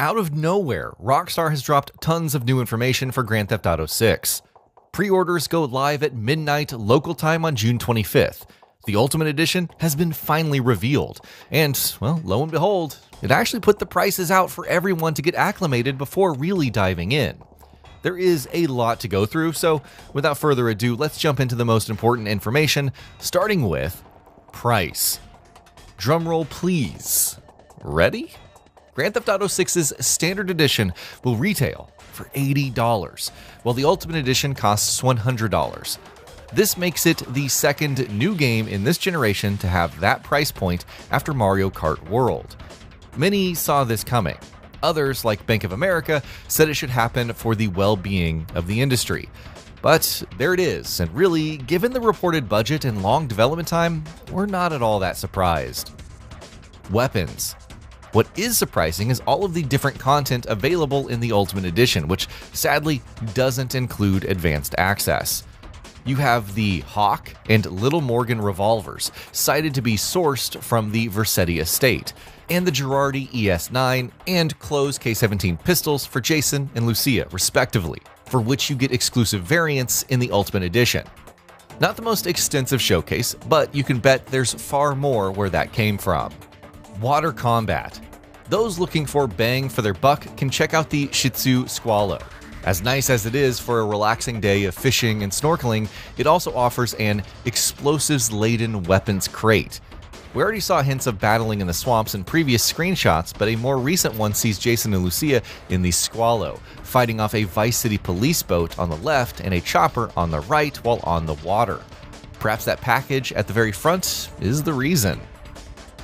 Out of nowhere, Rockstar has dropped tons of new information for Grand Theft Auto 6. Pre-orders go live at midnight local time on June 25th. The Ultimate Edition has been finally revealed, and, well, lo and behold, it actually put the prices out for everyone to get acclimated before really diving in. There is a lot to go through, so without further ado, let's jump into the most important information, starting with price. Drumroll please. Ready? Grand Theft Auto 6's Standard Edition will retail for $80, while the Ultimate Edition costs $100. This makes it the second new game in this generation to have that price point after Mario Kart World. Many saw this coming. Others, like Bank of America, said it should happen for the well-being of the industry. But there it is, and really, given the reported budget and long development time, we're not at all that surprised. Weapons. What is surprising is all of the different content available in the Ultimate Edition, which sadly doesn't include advanced access. You have the Hawk and Little Morgan revolvers, cited to be sourced from the Vercetti estate, and the Girardi ES9 and Close K17 pistols for Jason and Lucia, respectively, for which you get exclusive variants in the Ultimate Edition. Not the most extensive showcase, but you can bet there's far more where that came from. Water combat. Those looking for bang for their buck can check out the Shih Tzu Squalo. As nice as it is for a relaxing day of fishing and snorkeling, it also offers an explosives-laden weapons crate. We already saw hints of battling in the swamps in previous screenshots, but a more recent one sees Jason and Lucia in the Squalo, fighting off a Vice City police boat on the left and a chopper on the right while on the water. Perhaps that package at the very front is the reason.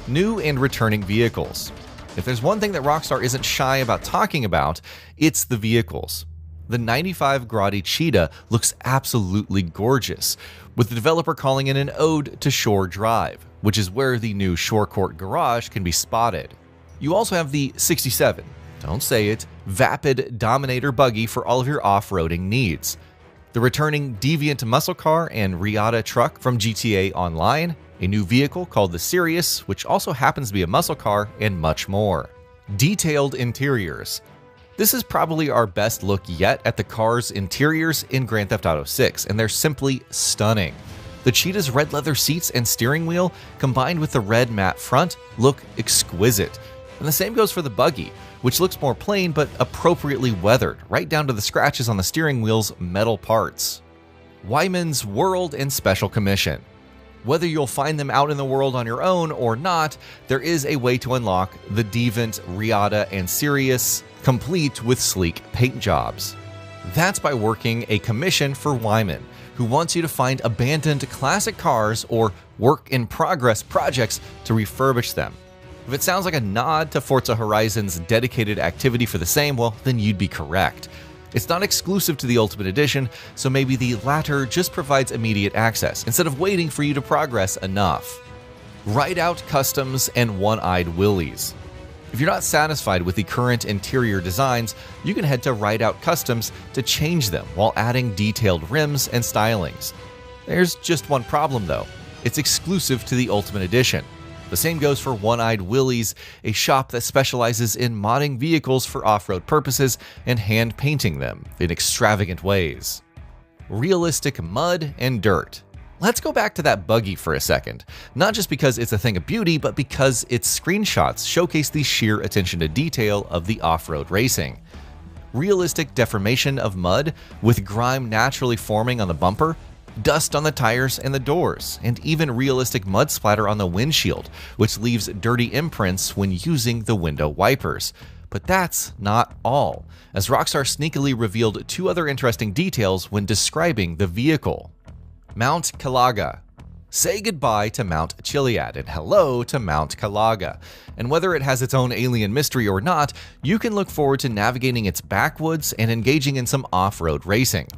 New and returning vehicles. If there's one thing that Rockstar isn't shy about talking about, it's the vehicles. The 95 Grotti Cheetah looks absolutely gorgeous, with the developer calling it an ode to Shore Drive, which is where the new Shorecourt garage can be spotted. You also have the 67, don't say it, Vapid Dominator buggy for all of your off-roading needs. The returning Deviant muscle car and Riata truck from GTA Online, a new vehicle called the Sirius, which also happens to be a muscle car, and much more. Detailed interiors. This is probably our best look yet at the car's interiors in Grand Theft Auto 6, and they're simply stunning. The Cheetah's red leather seats and steering wheel, combined with the red matte front, look exquisite. And the same goes for the buggy, which looks more plain but appropriately weathered, right down to the scratches on the steering wheel's metal parts. Wyman's World and Special Commission. Whether you'll find them out in the world on your own or not, there is a way to unlock the Deviant, Riata, and Sirius, complete with sleek paint jobs. That's by working a commission for Wyman, who wants you to find abandoned classic cars or work-in-progress projects to refurbish them. If it sounds like a nod to Forza Horizon's dedicated activity for the same, well, then you'd be correct. It's not exclusive to the Ultimate Edition, so maybe the latter just provides immediate access, instead of waiting for you to progress enough. Ride-out customs and one-eyed willies. If you're not satisfied with the current interior designs, you can head to Ride-out Customs to change them while adding detailed rims and stylings. There's just one problem though. It's exclusive to the Ultimate Edition. The same goes for One-Eyed Willie's, a shop that specializes in modding vehicles for off-road purposes and hand-painting them in extravagant ways. Realistic mud and dirt. Let's go back to that buggy for a second, not just because it's a thing of beauty, but because its screenshots showcase the sheer attention to detail of the off-road racing. Realistic deformation of mud, with grime naturally forming on the bumper, dust on the tires and the doors, and even realistic mud splatter on the windshield, which leaves dirty imprints when using the window wipers. But that's not all, as Rockstar sneakily revealed two other interesting details when describing the vehicle. Mount Calaga. Say goodbye to Mount Chiliad and hello to Mount Calaga. And whether it has its own alien mystery or not, you can look forward to navigating its backwoods and engaging in some off-road racing.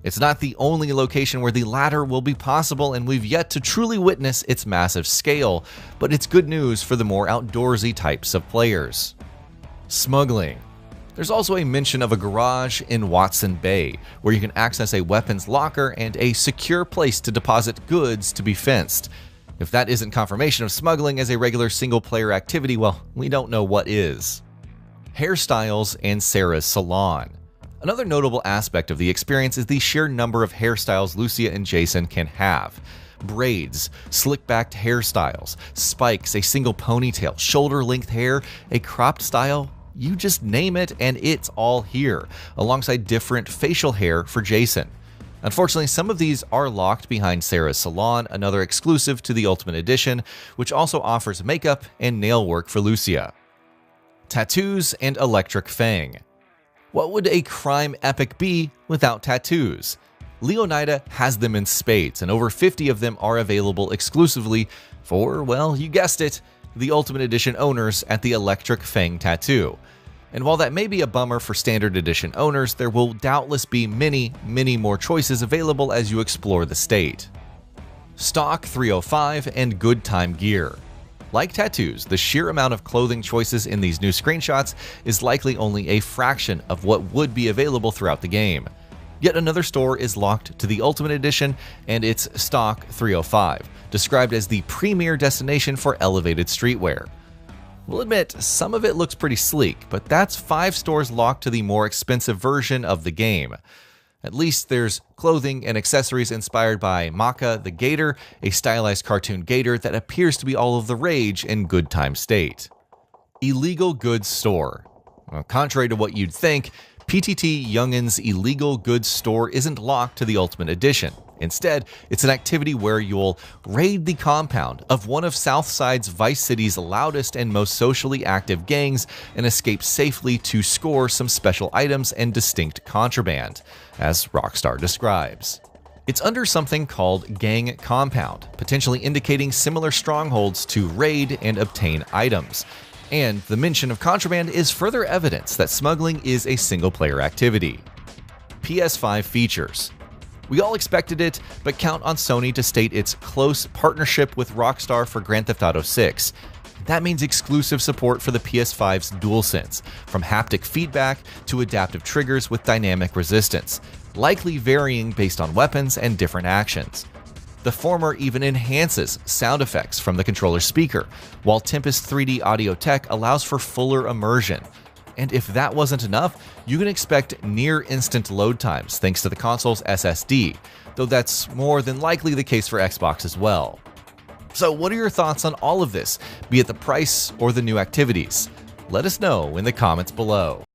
It's not the only location where the latter will be possible, and we've yet to truly witness its massive scale, but it's good news for the more outdoorsy types of players. Smuggling. There's also a mention of a garage in Watson Bay, where you can access a weapons locker and a secure place to deposit goods to be fenced. If that isn't confirmation of smuggling as a regular single-player activity, well, we don't know what is. hairstyles, and Sarah's salon. Another notable aspect of the experience is the sheer number of hairstyles Lucia and Jason can have. Braids, slick-backed hairstyles, spikes, a single ponytail, shoulder-length hair, a cropped style, you just name it and it's all here, alongside different facial hair for Jason. Unfortunately, some of these are locked behind Sarah's salon, another exclusive to the Ultimate Edition, which also offers makeup and nail work for Lucia. Tattoos and Electric Fang. What would a crime epic be without tattoos? Leonida has them in spades, and over 50 of them are available exclusively for, well, you guessed it, the Ultimate Edition owners at the Electric Fang Tattoo. And while that may be a bummer for Standard Edition owners, there will doubtless be many, many more choices available as you explore the state. Stock 305 and Good Time gear. Like tattoos, the sheer amount of clothing choices in these new screenshots is likely only a fraction of what would be available throughout the game. Yet another store is locked to the Ultimate Edition, and it's Stock 305, described as the premier destination for elevated streetwear. We'll admit, some of it looks pretty sleek, but that's 5 stores locked to the more expensive version of the game. At least there's clothing and accessories inspired by Maka the Gator, a stylized cartoon gator that appears to be all of the rage in Good Time State. Illegal Goods Store. Well, contrary to what you'd think, PTT Youngin's Illegal Goods Store isn't locked to the Ultimate Edition. Instead, it's an activity where you'll raid the compound of one of Southside's Vice City's loudest and most socially active gangs and escape safely to score some special items and distinct contraband, as Rockstar describes. It's under something called Gang Compound, potentially indicating similar strongholds to raid and obtain items. And the mention of contraband is further evidence that smuggling is a single-player activity. PS5 features. We all expected it, but count on Sony to state its close partnership with Rockstar for Grand Theft Auto 6. That means exclusive support for the PS5's DualSense, from haptic feedback to adaptive triggers with dynamic resistance, likely varying based on weapons and different actions. The former even enhances sound effects from the controller speaker, while Tempest 3D audio tech allows for fuller immersion. And if that wasn't enough, you can expect near-instant load times thanks to the console's SSD, though that's more than likely the case for Xbox as well. So what are your thoughts on all of this, be it the price or the new activities? Let us know in the comments below.